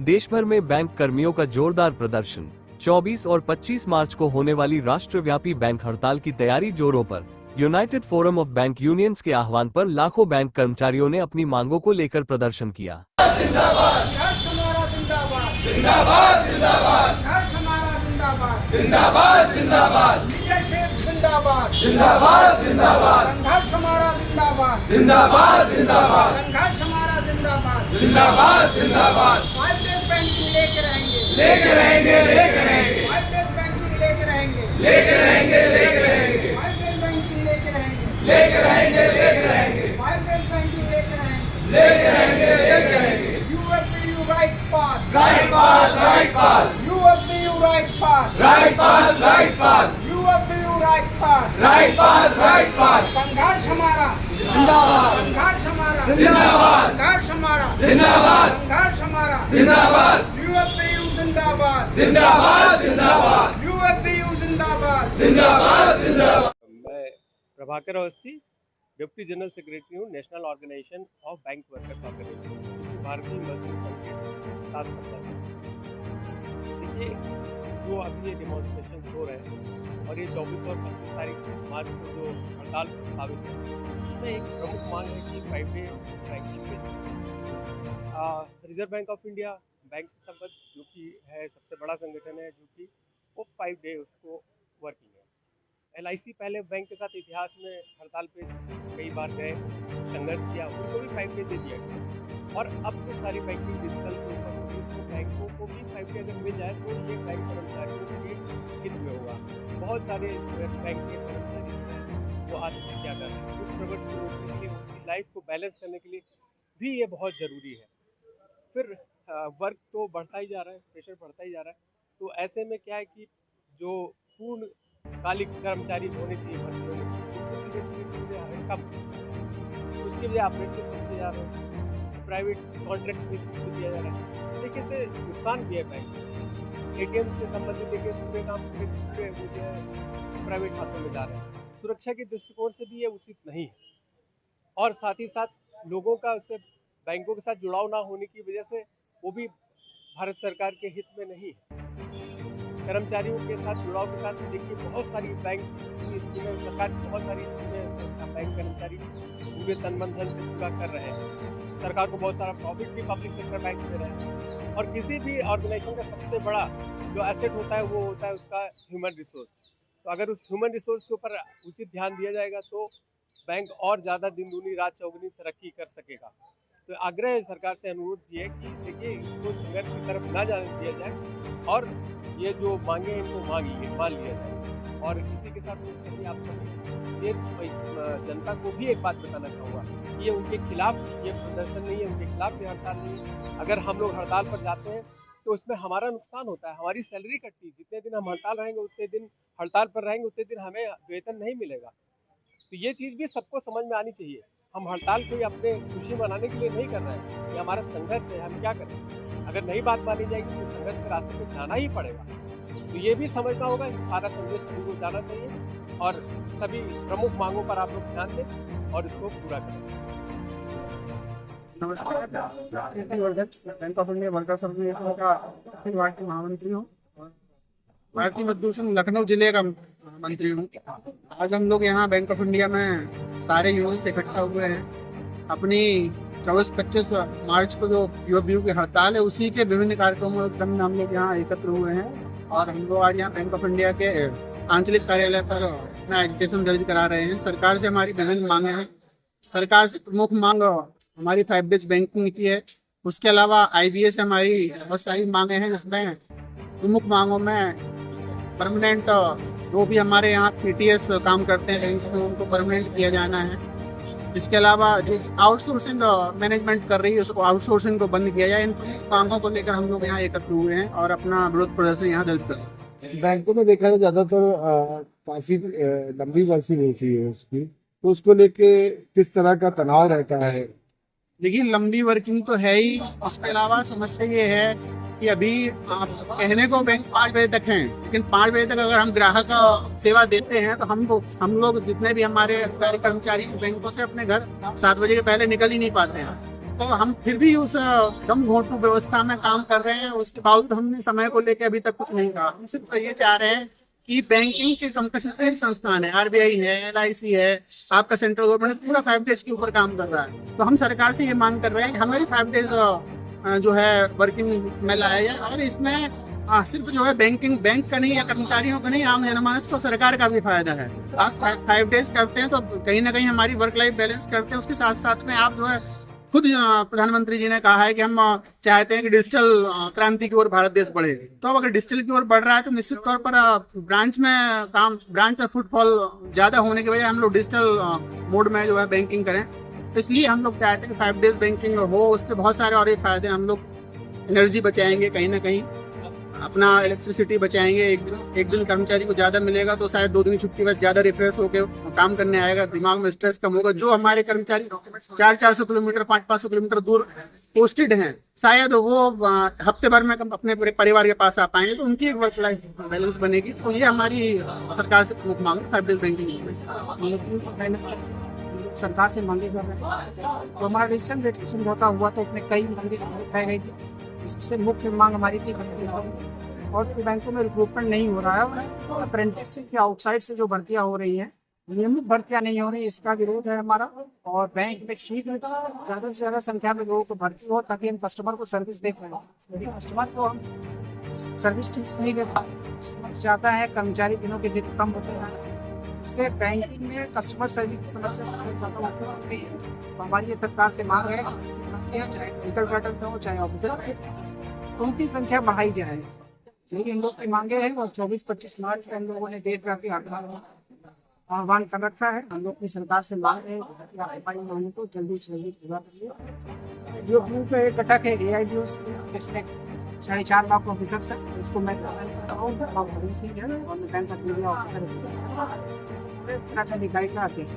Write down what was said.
देश भर में बैंक कर्मियों का जोरदार प्रदर्शन। 24 और 25 मार्च को होने वाली राष्ट्रव्यापी बैंक हड़ताल की तैयारी जोरों पर। United forum of bank unions के आह्वान पर लाखों बैंक कर्मचारियों ने अपनी मांगों को लेकर प्रदर्शन किया। जिंदाबाद जिंदाबाद जिंदाबाद जिंदाबाद जिंदाबाद लीडरशिप जिंदाबाद जिंदाबाद जिंदाबाद संघर्ष हमारा जिंदाबाद जिंदाबाद जिंदाबाद संघर्ष हमारा जिंदाबाद जिंदाबाद जिंदाबाद 5 डेज बैंकिंग लेके रहेंगे लेके रहेंगे लेके रहेंगे 5 डेज बैंकिंग लेके रहेंगे लेके रहेंगे लेके रहेंगे 5 डेज बैंकिंग लेके रहेंगे लेके रहेंगे लेके रहेंगे 5 डेज बैंकिंग लेके रहेंगे लेके रहेंगे लेके रहेंगे right path, right path, right path. You have to you right path, right path, right path. You have to you right path, right path, right path. संघर्ष हमारा जिंदाबाद, संघर्ष हमारा जिंदाबाद, संघर्ष हमारा जिंदाबाद, संघर्ष हमारा जिंदाबाद. You have to you जिंदाबाद, जिंदाबाद, जिंदाबाद. You have to you जिंदाबाद, जिंदाबाद, जिंदाबाद. मैं Prabhakar Awasthi deputy general secretary हूँ national organisation of bank workers organisation Bharatiya Mazdoor संघ के साथ संबंध। देखिए, जो अभी ये डेमोन्स्ट्रेशन हो रहे हैं और ये 24 और 25 तारीख मार्च को जो हड़ताल प्रस्तावित है, उसमें एक प्रमुख मांग है कि 5 डे बैंकिंग में reserve bank of India bank से संबद्ध जो कि है सबसे बड़ा संगठन है, जो कि वो 5 डे उसको वर्किंग है। LIC पहले बैंक के साथ इतिहास में हड़ताल पे कई बार गए, संघर्ष किया, उनको भी 5 डे दे दिया गया। और अब तो सारी बैंकिंग डिजिटल के ऊपर होगी, तो बैंकों को भी 5 डे अगर मिल जाए तो ये बैंक कर्मचारियों के हित में होगा। बहुत सारे बैंक के कर्मचारी वो आत्महत्या कर रहे हैं, उस प्रवृत्ति को रोकने के लिए, उनकी लाइफ को बैलेंस करने के लिए भी ये बहुत ज़रूरी है। फिर वर्क तो बढ़ता ही जा रहा है, प्रेशर बढ़ता ही जा रहा है, तो ऐसे में क्या है कि जो पूर्ण कालिक कर्मचारी होने चाहिए, भर्ती होने चाहिए, कम उसके लिए अप्रेंटिस होते जा रहे हैं, प्राइवेट कॉन्ट्रैक्ट बेसिस पे दिया जा रहा है। देखिए, इससे नुकसान भी है बैंक। ATM से संबंधित देखिए पूरे काम पूरे वो जो है प्राइवेट खातों में जा रहे हैं। सुरक्षा के दृष्टिकोण से भी ये उचित नहीं है, और साथ ही साथ लोगों का उससे बैंकों के साथ जुड़ाव ना होने की वजह से वो भी भारत सरकार के हित में नहीं है। कर्मचारियों के साथ जुड़ाव के साथ देखिए बहुत सारी बैंक की स्कीमें, सरकार की बहुत सारी स्कीमें बैंक कर्मचारी पूरे तन मन धन से पूरा कर रहे हैं। सरकार को बहुत सारा प्रॉफिट भी पब्लिक सेक्टर बैंक दे रहे हैं। और किसी भी ऑर्गेनाइजेशन का सबसे बड़ा जो एसेट होता है वो होता है उसका ह्यूमन रिसोर्स। तो अगर उस ह्यूमन रिसोर्स के ऊपर उचित ध्यान दिया जाएगा तो बैंक और ज़्यादा दिन दूनी रात चौगुनी तरक्की कर सकेगा। तो आग्रह सरकार से अनुरोध भी है कि देखिए, इसको संघर्ष की तरफ ना जाने दिया जाए और ये जो मांगे हैं इनको मान लिया जाए। और इसी के साथ सभी आप सभी ये जनता को भी एक बात बताना चाहूँगा, ये उनके खिलाफ ये प्रदर्शन नहीं है, उनके खिलाफ ये हड़ताल नहीं है। अगर हम लोग हड़ताल पर जाते हैं तो उसमें हमारा नुकसान होता है, हमारी सैलरी कटती है। जितने दिन हम हड़ताल रहेंगे उतने दिन हड़ताल पर रहेंगे उतने दिन हमें वेतन नहीं मिलेगा। तो ये चीज़ भी सबको समझ में आनी चाहिए। हम हड़ताल कोई अपने खुशी मनाने के लिए नहीं कर रहे हैं, ये हमारा संघर्ष है, हम क्या करें। अगर नहीं बात मानी जाएगी तो संघर्ष के रास्ते पे जाना ही पड़ेगा। तो ये भी समझना होगा कि सारा संदेश सभी को जाना चाहिए और सभी प्रमुख मांगों पर आप लोग ध्यान दें और इसको पूरा करें। नमस्कार, bank of India workers organisation का अखिल भारतीय महामंत्री हूँ, भारतीय मजदूर संघ लखनऊ जिले का मंत्री हूँ। आज हम लोग यहाँ बैंक ऑफ इंडिया में सारे यूनियन से इकट्ठा हुए हैं। अपनी 24-25 मार्च को जो यूपीयू की हड़ताल है उसी के विभिन्न कार्यक्रमों में हम लोग यहाँ एकत्र हुए हैं और हम लोग आज यहाँ बैंक ऑफ इंडिया के आंचलिक कार्यालय पर अपना एजुकेशन दर्ज करा रहे हैं। सरकार से हमारी विभिन्न मांगे हैं। सरकार से प्रमुख मांग हमारी 5 डेज बैंकिंग की है। उसके अलावा IBA से हमारी बहुत सारी मांगे हैं, जिसमें प्रमुख मांगों में परमानेंट जो भी हमारे यहाँ PTS काम करते हैं बैंक में उनको परमानेंट किया जाना है। इसके अलावा जो आउटसोर्सिंग मैनेजमेंट कर रही है उसको आउटसोर्सिंग को बंद किया जाए। इन मांगों को लेकर हम लोग यहाँ एकत्र हुए हैं और अपना विरोध प्रदर्शन यहाँ दर्ज कर रहे हैं। बैंकों में देखा जाए ज्यादातर काफी लंबी वर्षी होती है उसकी, तो उसको लेके किस तरह का तनाव रहता है? देखिए, लंबी वर्किंग तो है ही। इसके अलावा समस्या ये है कि अभी कहने को बैंक 5 बजे तक हैं, लेकिन 5 बजे तक अगर हम ग्राहक सेवा देते हैं तो हम लोग जितने भी हमारे अधिकारी कर्मचारी बैंकों से अपने घर 7 बजे के पहले निकल ही नहीं पाते हैं। तो हम फिर भी उस दम घोंटू व्यवस्था में काम कर रहे हैं। उसके बावजूद हमने समय को लेकर अभी तक कुछ नहीं कहा। हम सिर्फ ये चाह रहे हैं कि बैंकिंग के संगठन संस्थान है, आरबीआई है, एलआईसी है, आपका सेंट्रल गवर्नमेंट पूरा 5 डेज के ऊपर काम कर रहा है। तो हम सरकार से ये मांग कर रहे हैं कि हमारी 5 डेज जो है वर्किंग में लाया जाए, और इसमें सिर्फ जो है बैंक का नहीं या कर्मचारियों का नहीं, आम जनमानस को, सरकार का भी फायदा है। आप 5 डेज करते हैं तो कहीं ना कहीं हमारी वर्क लाइफ बैलेंस करते हैं। उसके साथ साथ में आप जो है खुद प्रधानमंत्री जी ने कहा है कि हम चाहते हैं कि डिजिटल क्रांति की ओर भारत देश बढ़े। तो अब अगर डिजिटल की ओर बढ़ रहा है तो निश्चित तौर पर ब्रांच में फुटफॉल ज्यादा होने की वजह हम लोग डिजिटल मोड में जो है बैंकिंग करें। इसलिए हम लोग चाहते हैं कि 5 डेज बैंकिंग हो। उसके बहुत सारे और भी फायदे, हम लोग एनर्जी बचाएंगे, कहीं ना कहीं अपना इलेक्ट्रिसिटी बचाएंगे। एक दिन कर्मचारी को ज्यादा मिलेगा तो शायद 2 दिन छुट्टी बाद ज्यादा रिफ्रेश होकर काम करने आएगा, दिमाग में स्ट्रेस कम होगा। जो हमारे कर्मचारी 400 किलोमीटर 500 किलोमीटर दूर पोस्टेड हैं, शायद वो हफ्ते भर में अपने परिवार के पास आ पाएंगे, तो उनकी एक वर्क लाइफ बैलेंस बनेगी। तो ये हमारी सरकार से प्रमुख मांग है 5 डेज बैंकिंग। सरकार से मांगे कर रहे हैं। तो हमारा रजिस्ट्रेशन रेट समझौता हुआ था, इसमें कई मांगे उठाई गई थी। इससे मुख्य मांग हमारी थी और तो बैंकों में रिक्रूटमेंट नहीं हो रहा है। अप्रेंटिसशिप या आउटसाइड से जो भर्तियां हो रही हैं, नियमित भर्तियां नहीं हो रही, इसका विरोध है हमारा। और बैंक में शीघ्र ज़्यादा से ज़्यादा संख्या में लोगों को भर्ती हो, ताकि हम कस्टमर को सर्विस दे पाएँ। यदि कस्टमर को हम सर्विस ठीक नहीं दे पाए, चाहता है कर्मचारी दिनों के दिन कम होते हैं, इससे बैंकिंग में कस्टमर सर्विस की समस्या बहुत ज़्यादा होती है। तो हमारी ये सरकार से मांग है, चाहे मेडिकल गार्डन का हो, चाहे ऑफिसर, उनकी संख्या बढ़ाई जाए। लेकिन इन लोग की मांगे हैं और 24-25 मार्च को हम लोगों ने देशव्यापी आह्वान कर रखा है। हम लोग की सरकार से मांग रहे हैं कि हमारी मांग को जल्दी से जल्दी पूरा करिए। जो ग्रुप का एक घटक है AIDO, जिसमें 4.5 लाख ऑफिसर्स हैं, उसको मैं प्रेजेंट कर रहा हूँ। और मैं बैंक ऑफ इंडिया ऑफिसर निकाय का अध्यक्ष।